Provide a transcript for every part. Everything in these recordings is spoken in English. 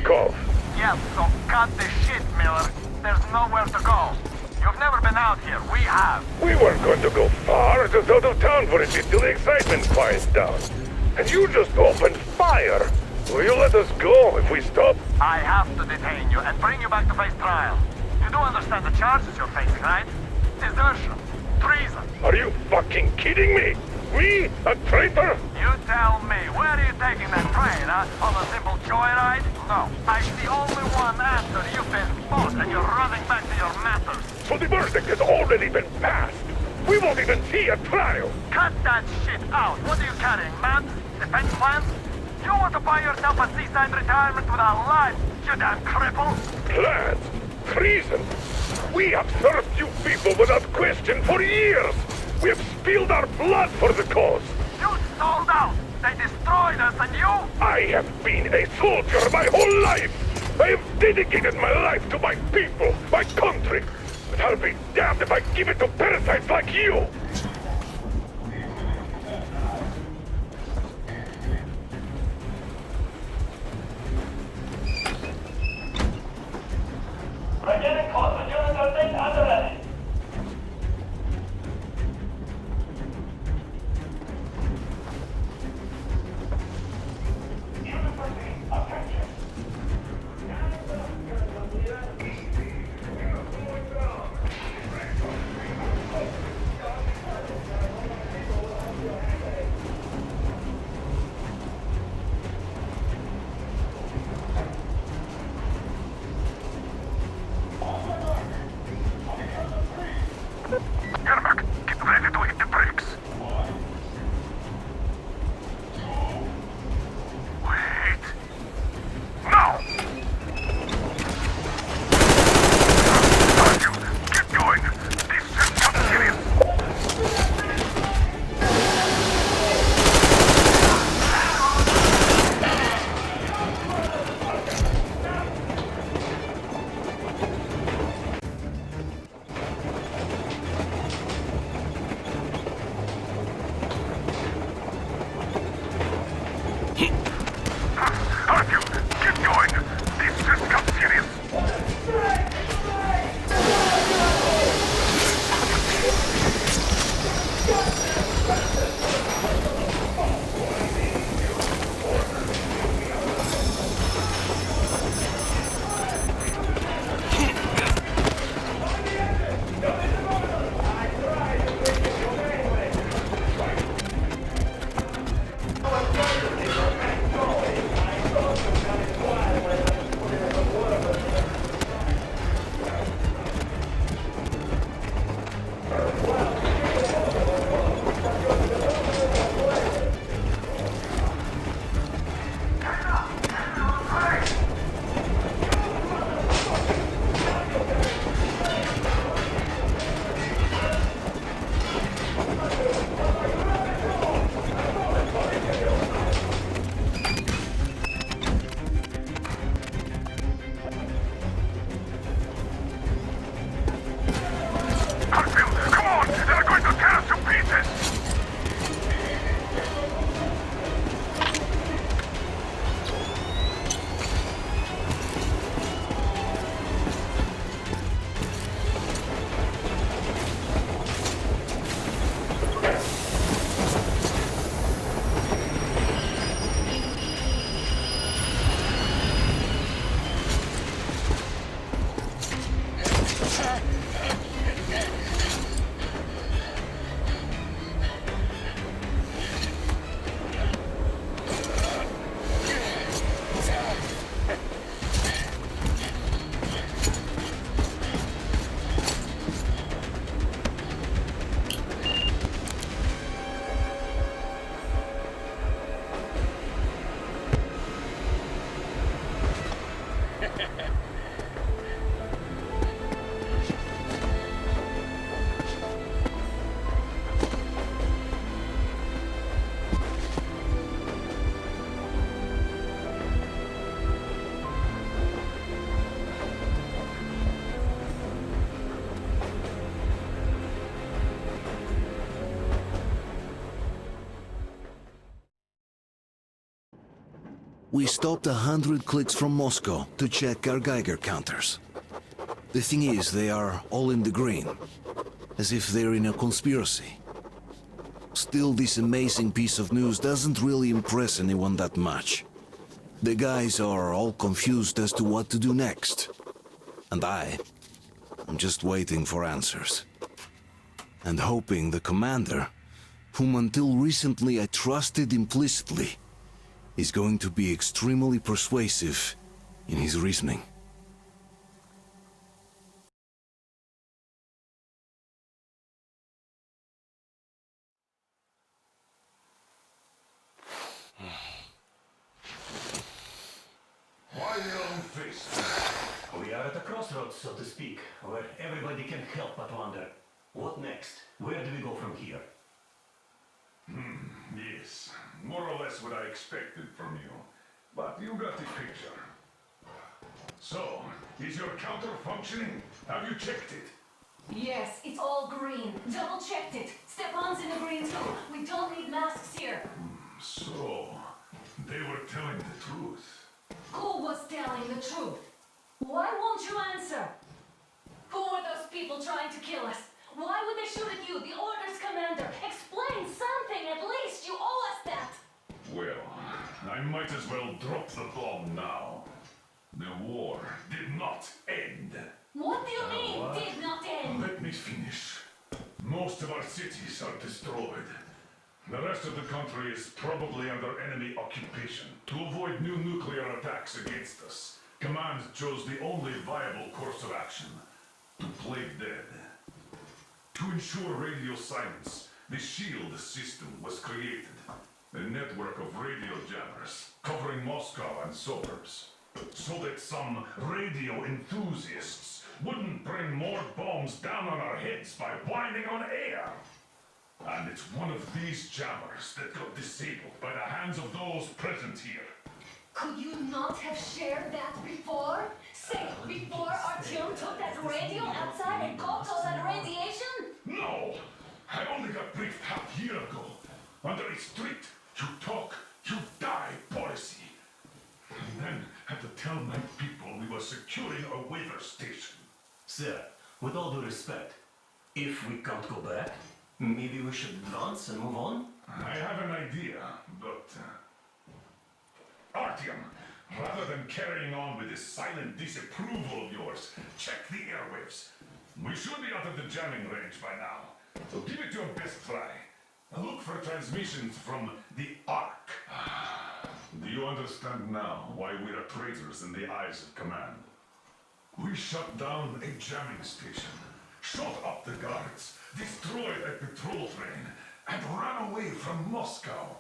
back off. Yes, so cut the shit, Miller. There's nowhere to go. You've never been out here. We have. We weren't going to go far, just out of town for a bit till the excitement quiets down. And you just opened fire. Will you let us go if we stop? I have to detain you and bring you back to face trial. You do understand the charges you're facing, right? Desertion. Treason. Are you fucking kidding me? Me? A traitor? You tell me. Where are you taking that train, huh? On a simple joyride? No. I see only one answer. You've been bought and you're running back to your masters. So the verdict has already been passed. We won't even see a trial. Cut that shit out. What are you carrying, man? Defense plans? You want to buy yourself a seaside retirement without life, you damn cripple? Plans? Treason? We have served you people without question for years. We have spilled our blood for the cause. You sold out. They destroyed us and you? I have been a soldier my whole life. I have dedicated my life to my people, my country. But I'll be damned if I give it to parasites like you. We're getting close to doing the thing already. Yermak, get ready to hit the brakes. Wait. Now! Artyom, keep going. This just got serious. Artyom, keep going. This just got serious. Artyom, come on! They're going to tear us to pieces! We stopped 100 clicks from Moscow to check our Geiger counters. The thing is, they are all in the green, as if they're in a conspiracy. Still, this amazing piece of news doesn't really impress anyone that much. The guys are all confused as to what to do next. And I'm just waiting for answers. And hoping the commander, whom until recently I trusted implicitly, is going to be extremely persuasive in his reasoning. Why your own face? We are at a crossroads, so to speak, where everybody can help but wonder. What next? Where do we go from here? Yes, more or less what I expected from you. But you got the picture. So, is your counter functioning? Have you checked it? Yes, it's all green. Double checked it. Stefan's in the green too. We don't need masks here. So, they were telling the truth. Who was telling the truth? Why won't you answer? Who were those people trying to kill us? Why would they shoot at you, the Order's commander? Explain something, at least! You owe us that! Well, I might as well drop the bomb now. The war did not end. What do you mean, did not end? Let me finish. Most of our cities are destroyed. The rest of the country is probably under enemy occupation. To avoid new nuclear attacks against us, Command chose the only viable course of action: to play dead. To ensure radio silence, the SHIELD system was created. A network of radio jammers covering Moscow and suburbs. So that some radio enthusiasts wouldn't bring more bombs down on our heads by whining on air. And it's one of these jammers that got disabled by the hands of those present here. Could you not have shared that before? Say, before Artyom took that radio outside and caught all that radiation? No! I only got briefed half year ago. Under a strict, you talk, you die policy. And then had to tell my people we were securing a weather station. Sir, with all due respect, if we can't go back, maybe we should advance and move on? I have an idea, but... Artyom, rather than carrying on with this silent disapproval of yours, check the airwaves. We should be out of the jamming range by now, so give it your best try. Look for transmissions from the Ark. Do you understand now why we are traitors in the eyes of Command? We shut down a jamming station, shot up the guards, destroyed a patrol train, and ran away from Moscow.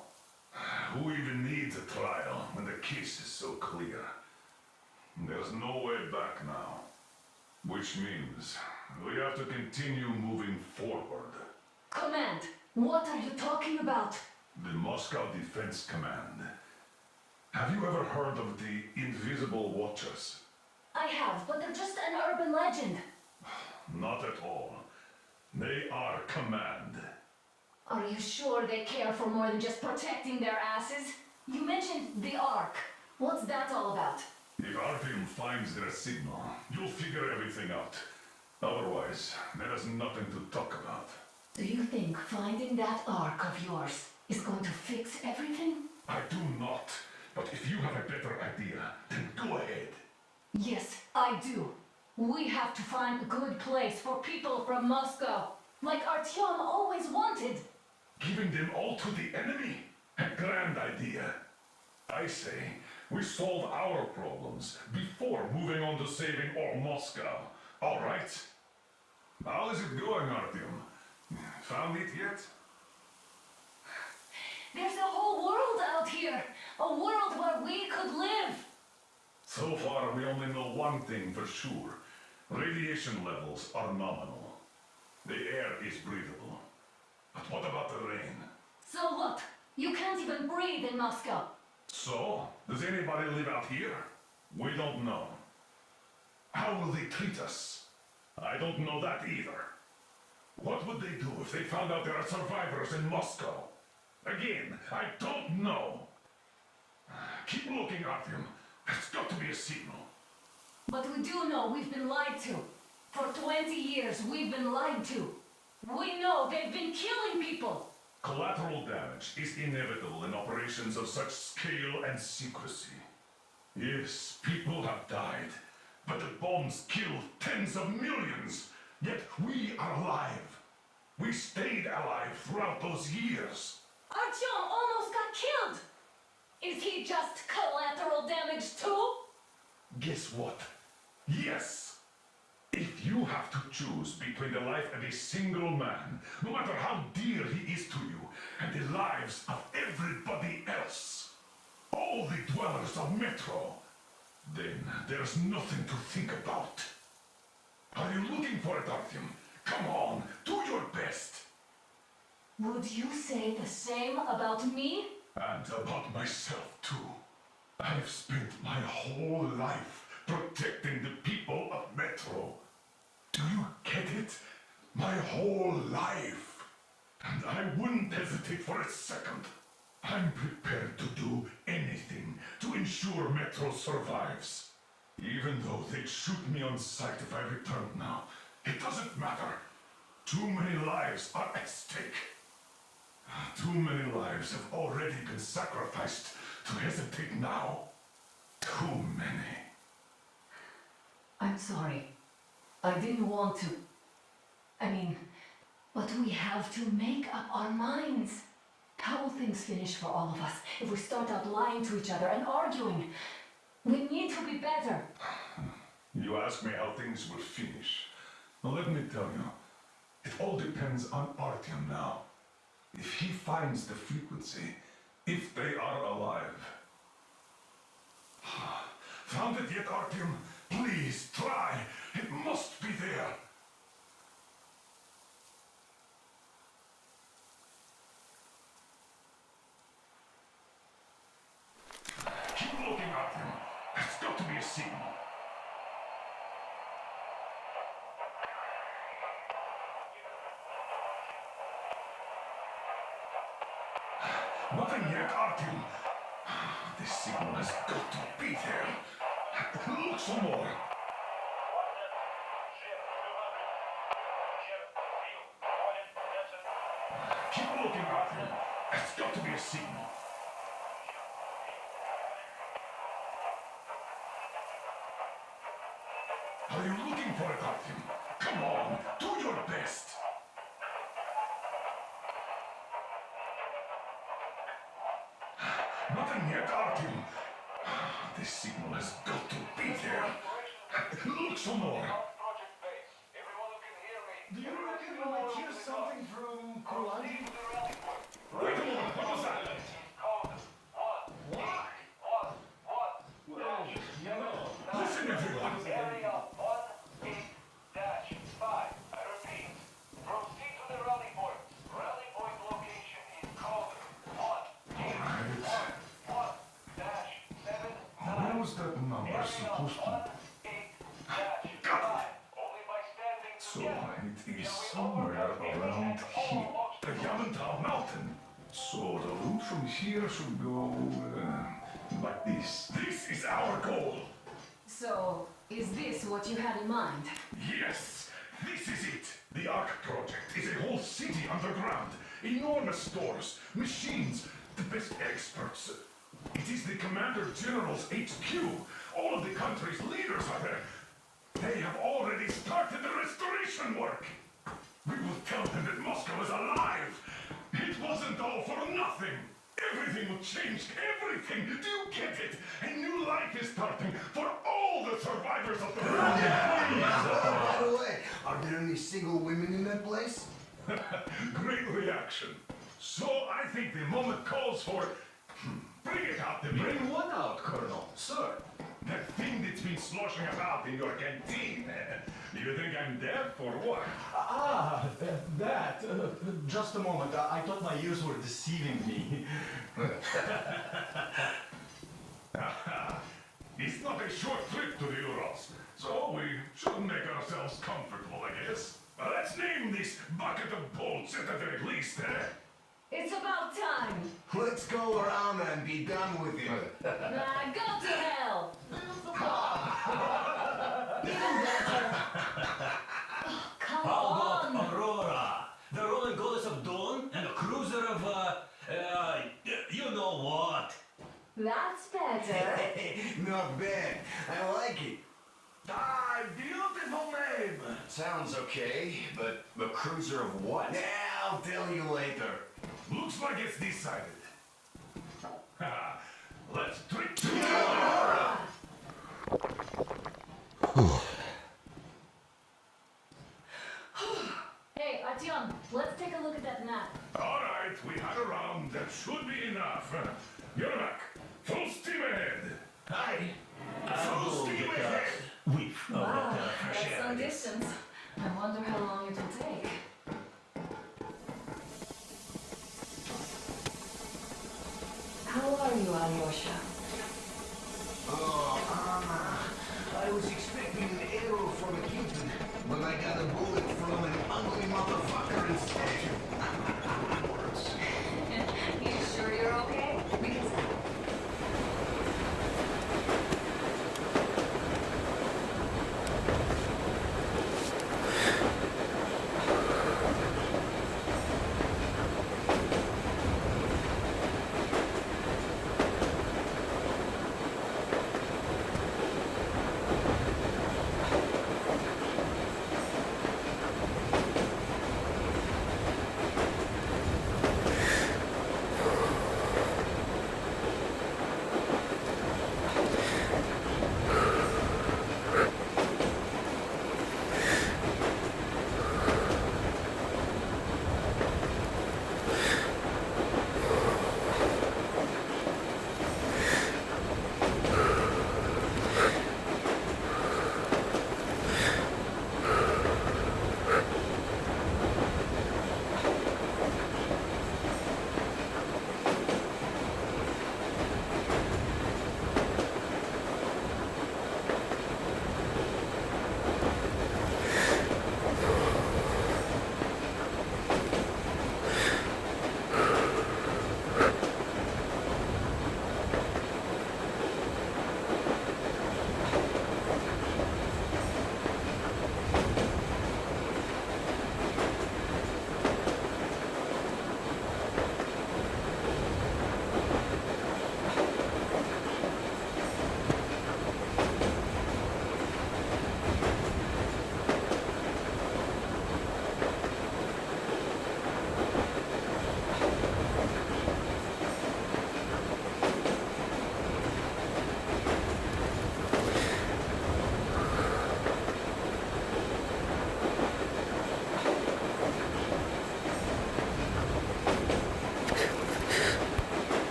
Who even needs a trial when the case is so clear? There's no way back now. Which means we have to continue moving forward. Command, what are you talking about? The Moscow Defense Command. Have you ever heard of the Invisible Watchers? I have, but they're just an urban legend. Not at all. They are Command. Are you sure they care for more than just protecting their asses? You mentioned the Ark. What's that all about? If Artyom finds their signal, you'll figure everything out. Otherwise, there is nothing to talk about. Do you think finding that Ark of yours is going to fix everything? I do not. But if you have a better idea, then go ahead. Yes, I do. We have to find a good place for people from Moscow, like Artyom always wanted. Giving them all to the enemy? A grand idea. I say, we solve our problems before moving on to saving all Moscow. All right? How is it going, Artyom? Found it yet? There's a whole world out here. A world where we could live. So far, we only know one thing for sure. Radiation levels are nominal. The air is breathable. But what about the rain? So what? You can't even breathe in Moscow. So, does anybody live out here? We don't know. How will they treat us? I don't know that either. What would they do if they found out there are survivors in Moscow? Again, I don't know. Keep looking, Artyom. There's got to be a signal. But we do know we've been lied to. For 20 years, we've been lied to. We know they've been killing people. Collateral damage is inevitable in operations of such scale and secrecy. Yes, people have died, but the bombs killed tens of millions. Yet we are alive. We stayed alive throughout those years. Artyom almost got killed. Is he just collateral damage too? Guess what? Yes! If you have to choose between the life of a single man, no matter how dear he is to you, and the lives of everybody else, all the dwellers of Metro, then there's nothing to think about. Are you looking for it, Artyom? Come on, do your best. Would you say the same about me? And about myself, too. I've spent my whole life protecting the people of Metro. Do you get it? My whole life. And I wouldn't hesitate for a second. I'm prepared to do anything to ensure Metro survives. Even though they'd shoot me on sight if I returned now. It doesn't matter. Too many lives are at stake. Too many lives have already been sacrificed to hesitate now. Too many. I'm sorry. I didn't want to. I mean, but we have to make up our minds. How will things finish for all of us if we start out lying to each other and arguing? We need to be better. You ask me how things will finish. Well, let me tell you, it all depends on Artyom now. If he finds the frequency, if they are alive. Found it yet, Artyom? Please, try. It must be there. Keep looking, Artyom. There's got to be a signal. Nothing yet, Artyom. This signal has got to be there. Look some more. Keep looking, Artyom. There's got to be a signal. Are you looking for it, Artyom? Come on, do your best. Nothing yet, Artyom. This signal has got to be there. Look some more. Do you reckon you might hear something from Kulandi? Wait a moment, what was that? Why? Well, you know. Listen, everyone. Area 1-8-5. I repeat. Proceed to the rally point. Rally point location is code 1-8-1-7. Where was that number supposed to be? Got it. Only by standing So together. it is somewhere around here. The Yamantal Mountain. So the route from here should go like this. This is our goal. So, is this what you had in mind? Yes, this is it. The Ark Project is a whole city underground. Enormous stores, machines, the best experts. It is the Commander General's HQ. All of the country's leaders are there. They have already started the restoration work. We will tell them that Moscow is alive. It wasn't all for nothing. Everything will change. Everything. Do you get it? A new life is starting for all the survivors of the By the way, are there any single women in that place? Great reaction. So I think the moment calls for... Bring it out, the Bring what out, Colonel? Sir. That thing that's been sloshing about in your canteen. Do you think I'm deaf or what? That. Just a moment. I thought my ears were deceiving me. It's not a short trip to the Urals, so we should make ourselves comfortable, I guess. Let's name this bucket of bolts at the very least, eh? It's about time. Let's go around and be done with it. Nah, go to hell. Even better. Oh, come How on. about Aurora? The rolling goddess of dawn and a cruiser of, you know what? That's better. Not bad. I like it. Ah, beautiful name. Sounds okay, but the cruiser of what? Yeah, I'll tell you later. Looks like it's decided. Ha! Let's drink to Hey, Artyom, let's take a look at that map. All right, we had a round. That should be enough. You're back. Full steam ahead. Hi. Full steam ahead. We've Wow, fresh that's air. some distance. I wonder how long it will take. How are you, Alyosha? Oh, Anna, I was expecting